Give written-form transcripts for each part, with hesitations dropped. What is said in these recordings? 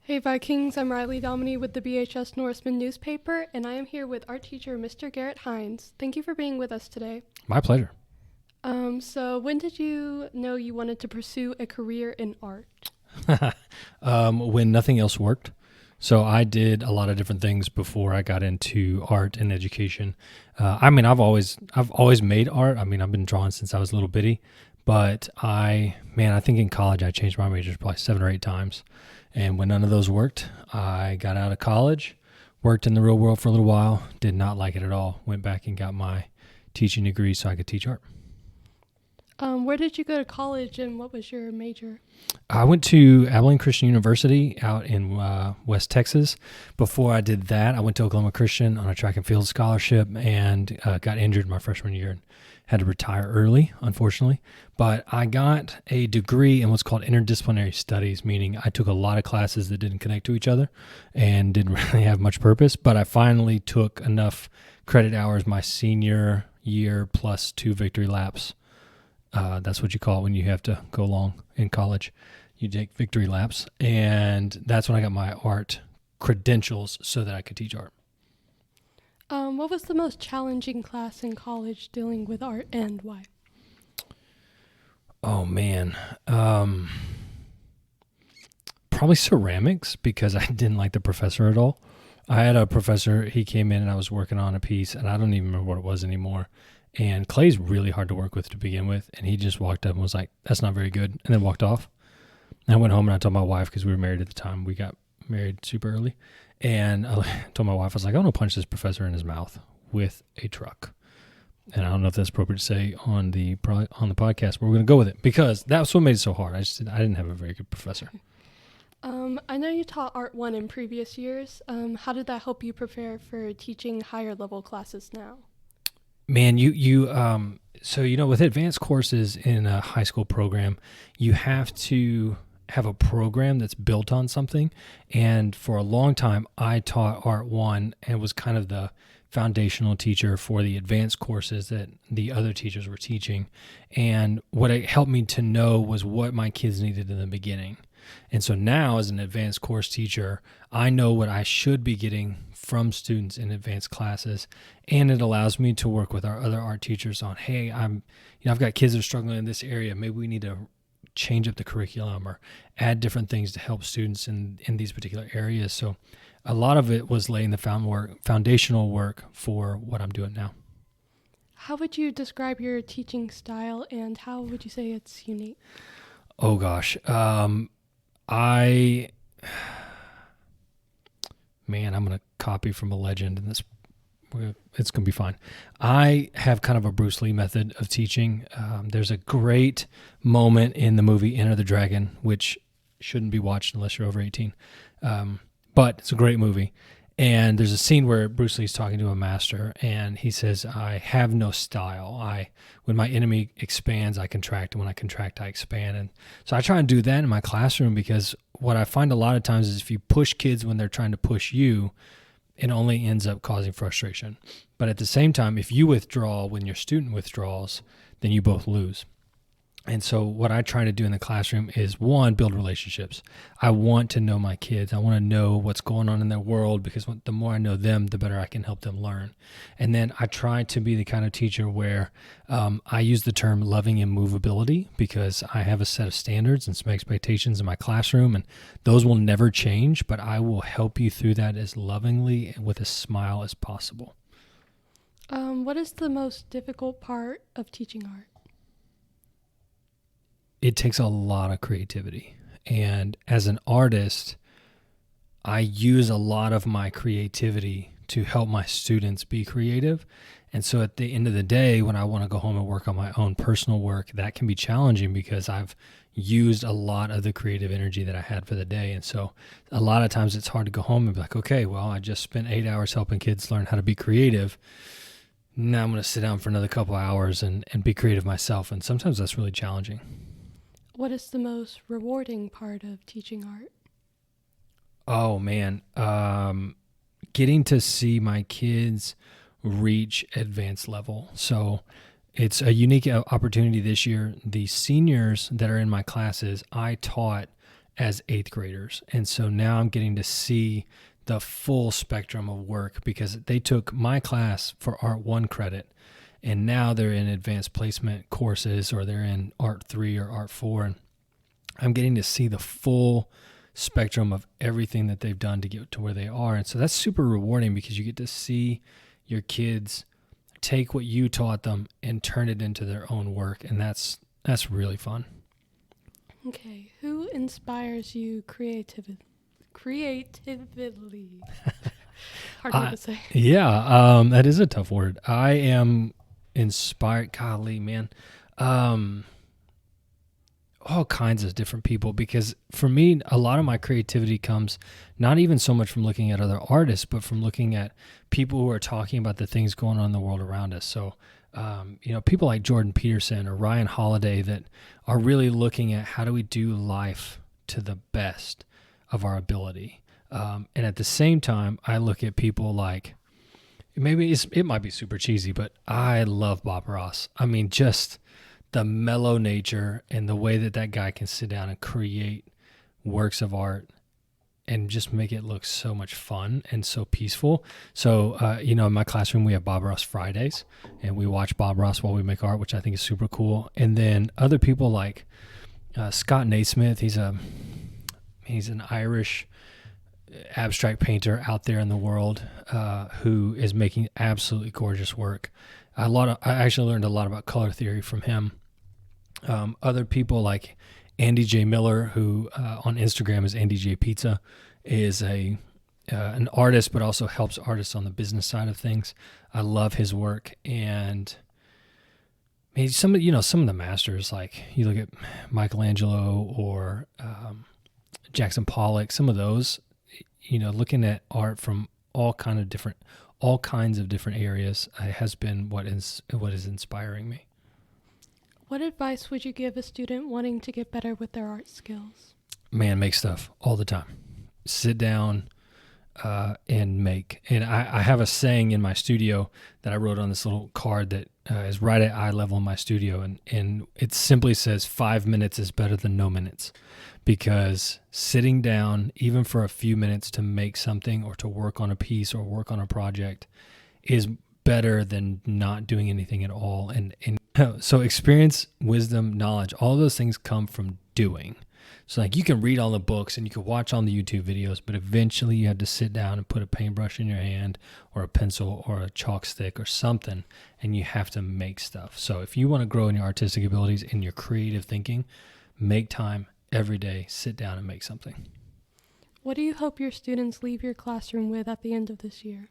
Hey Vikings, I'm Riley Dominy with the BHS Norseman newspaper, and I am here with art teacher Mr. Garrett Hines. Thank you for being with us today. My pleasure. So when did you know you wanted to pursue a career in art? When nothing else worked. So I did a lot of different things before I got into art and education. I've always made art. I've been drawing since I was a little bitty, but I think in college I changed my majors probably 7 or 8 times. And when none of those worked, I got out of college, worked in the real world for a little while, did not like it at all, went back and got my teaching degree so I could teach art. Where did you go to college and what was your major? I went to Abilene Christian University out in West Texas. Before I did that, I went to Oklahoma Christian on a track and field scholarship and got injured my freshman year and had to retire early, unfortunately. But I got a degree in what's called interdisciplinary studies, meaning I took a lot of classes that didn't connect to each other and didn't really have much purpose. But I finally took enough credit hours my senior year plus 2 victory laps. That's what you call it when you have to go long in college. You take victory laps, and that's when I got my art credentials so that I could teach art. What was the most challenging class in college dealing with art and why? Oh, man. Probably ceramics because I didn't like the professor at all. I had a professor, he came in and I was working on a piece, and I don't even remember what it was anymore. And clay's really hard to work with to begin with. And he just walked up and was like, that's not very good. And then walked off. And I went home and I told my wife, because we were married at the time. We got married super early. And I told my wife, I was like, I want to punch this professor in his mouth with a truck. And I don't know if that's appropriate to say on the podcast, but we're going to go with it because that's what made it so hard. I didn't have a very good professor. I know you taught Art 1 in previous years. How did that help you prepare for teaching higher level classes now? Man, so with advanced courses in a high school program, you have to have a program that's built on something. And for a long time, I taught Art 1 and was kind of the foundational teacher for the advanced courses that the other teachers were teaching. And what it helped me to know was what my kids needed in the beginning. And so now as an advanced course teacher, I know what I should be getting from students in advanced classes. And it allows me to work with our other art teachers on, hey, I've got kids that are struggling in this area. Maybe we need to change up the curriculum or add different things to help students in these particular areas. So a lot of it was laying the foundational work for what I'm doing now. How would you describe your teaching style and how would you say it's unique? Oh gosh. I'm going to copy from a legend, and it's going to be fine. I have kind of a Bruce Lee method of teaching. There's a great moment in the movie Enter the Dragon, which shouldn't be watched unless you're over 18. But it's a great movie. And there's a scene where Bruce Lee's talking to a master, and he says, I have no style. When my enemy expands, I contract, and when I contract, I expand. And so I try and do that in my classroom because what I find a lot of times is if you push kids when they're trying to push you, it only ends up causing frustration. But at the same time, if you withdraw when your student withdraws, then you both lose. And so what I try to do in the classroom is, one, build relationships. I want to know my kids. I want to know what's going on in their world because the more I know them, the better I can help them learn. And then I try to be the kind of teacher where I use the term loving immovability because I have a set of standards and some expectations in my classroom, and those will never change, but I will help you through that as lovingly and with a smile as possible. What is the most difficult part of teaching art? It takes a lot of creativity. And as an artist, I use a lot of my creativity to help my students be creative. And so at the end of the day, when I want to go home and work on my own personal work, that can be challenging because I've used a lot of the creative energy that I had for the day. And so a lot of times it's hard to go home and be like, okay, well, I just spent 8 hours helping kids learn how to be creative. Now I'm going to sit down for another couple hours and be creative myself. And sometimes that's really challenging. What is the most rewarding part of teaching art? Oh, man. Getting to see my kids reach advanced level. So it's a unique opportunity this year. The seniors that are in my classes, I taught as eighth graders. And so now I'm getting to see the full spectrum of work because they took my class for Art 1 credit, and now they're in advanced placement courses, or they're in Art 3 or Art 4. And I'm getting to see the full spectrum of everything that they've done to get to where they are. And so that's super rewarding because you get to see your kids take what you taught them and turn it into their own work. And that's really fun. Okay, who inspires you creatively? Hard word to say. Yeah, that is a tough word. I am inspired. Golly, man. All kinds of different people, because for me, a lot of my creativity comes not even so much from looking at other artists, but from looking at people who are talking about the things going on in the world around us. So, people like Jordan Peterson or Ryan Holiday that are really looking at how do we do life to the best of our ability. And at the same time, I look at people like, maybe it might be super cheesy, but I love Bob Ross. I mean, just the mellow nature and the way that guy can sit down and create works of art and just make it look so much fun and so peaceful. So, in my classroom, we have Bob Ross Fridays, and we watch Bob Ross while we make art, which I think is super cool. And then other people like Scott Naismith, he's an Irish abstract painter out there in the world who is making absolutely gorgeous work. I actually learned a lot about color theory from him. Other people like Andy J. Miller, who on Instagram is Andy J. Pizza, is an artist, but also helps artists on the business side of things. I love his work, and some of the masters, like you look at Michelangelo or Jackson Pollock, some of those, looking at art from all kinds of different areas has been what is inspiring me. What advice would you give a student wanting to get better with their art skills? Man, make stuff all the time. Sit down and make. And I have a saying in my studio that I wrote on this little card that is right at eye level in my studio. And it simply says 5 minutes is better than no minutes. Because sitting down, even for a few minutes to make something or to work on a piece or work on a project is better than not doing anything at all. And so experience, wisdom, knowledge, all those things come from doing. So like you can read all the books and you can watch all the YouTube videos, but eventually you have to sit down and put a paintbrush in your hand or a pencil or a chalk stick or something, and you have to make stuff. So if you want to grow in your artistic abilities and your creative thinking, make time every day, sit down and make something. What do you hope your students leave your classroom with at the end of this year?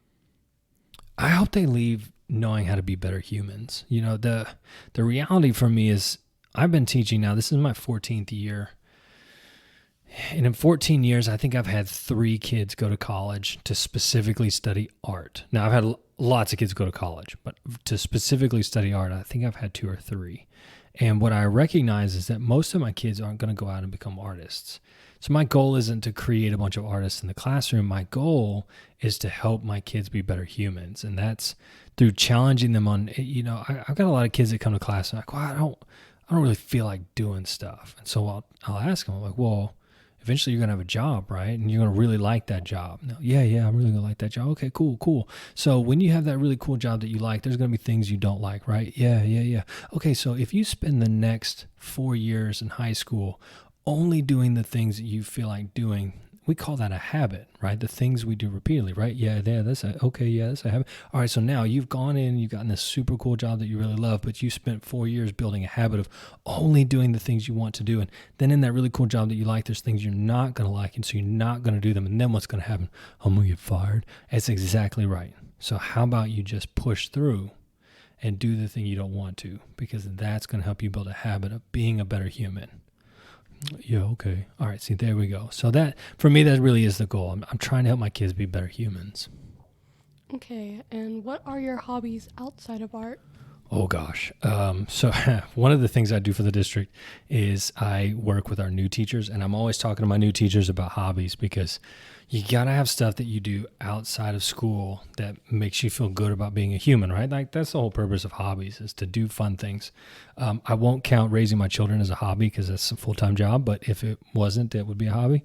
I hope they leave knowing how to be better humans. The reality for me is I've been teaching now. This is my 14th year. And in 14 years, I think I've had 3 kids go to college to specifically study art. Now, I've had lots of kids go to college, but to specifically study art, I think I've had 2 or 3. And what I recognize is that most of my kids aren't going to go out and become artists. So my goal isn't to create a bunch of artists in the classroom. My goal is to help my kids be better humans. And that's through challenging them on, I've got a lot of kids that come to class and I'm like, well, I don't really feel like doing stuff. And so I'll ask them, I'm like, well, eventually you're going to have a job, right? And you're going to really like that job. No, yeah, I'm really going to like that job. Okay, cool. So when you have that really cool job that you like, there's going to be things you don't like, right? Yeah. Okay, so if you spend the next 4 years in high school only doing the things that you feel like doing, we call that a habit, right? The things we do repeatedly, right? Yeah, that's a habit. All right, so now you've gone in, you've gotten this super cool job that you really love, but you spent 4 years building a habit of only doing the things you want to do. And then in that really cool job that you like, there's things you're not going to like, and so you're not going to do them. And then what's going to happen? I'm going to get fired. That's exactly right. So how about you just push through and do the thing you don't want to, because that's going to help you build a habit of being a better human. Yeah, okay. All right, see, there we go. So that, for me, that really is the goal. I'm trying to help my kids be better humans. Okay, and what are your hobbies outside of art? Oh, gosh. So one of the things I do for the district is I work with our new teachers, and I'm always talking to my new teachers about hobbies because, you gotta have stuff that you do outside of school that makes you feel good about being a human, right? Like that's the whole purpose of hobbies, is to do fun things. I won't count raising my children as a hobby because that's a full-time job, but if it wasn't, it would be a hobby.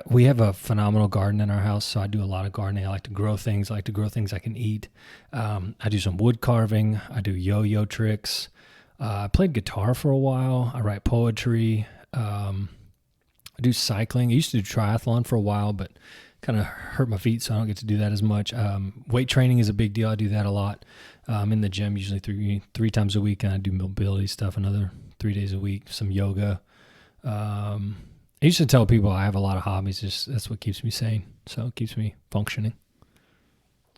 We have a phenomenal garden in our house, so I do a lot of gardening. I like to grow things. I like to grow things I can eat. I do some wood carving. I do yo-yo tricks. I played guitar for a while. I write poetry. I do cycling. I used to do triathlon for a while, but kind of hurt my feet, so I don't get to do that as much. Weight training is a big deal. I do that a lot. In the gym usually three times a week, and I do mobility stuff another 3 days a week, some yoga. I used to tell people I have a lot of hobbies. That's what keeps me sane, so it keeps me functioning.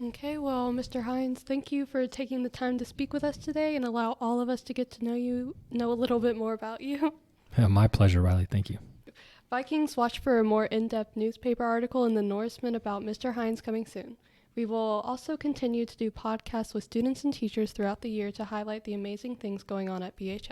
Okay, well, Mr. Hines, thank you for taking the time to speak with us today and allow all of us to get to know a little bit more about you. Yeah, my pleasure, Riley. Thank you. Vikings, watch for a more in-depth newspaper article in the Norseman about Mr. Hines coming soon. We will also continue to do podcasts with students and teachers throughout the year to highlight the amazing things going on at BHS.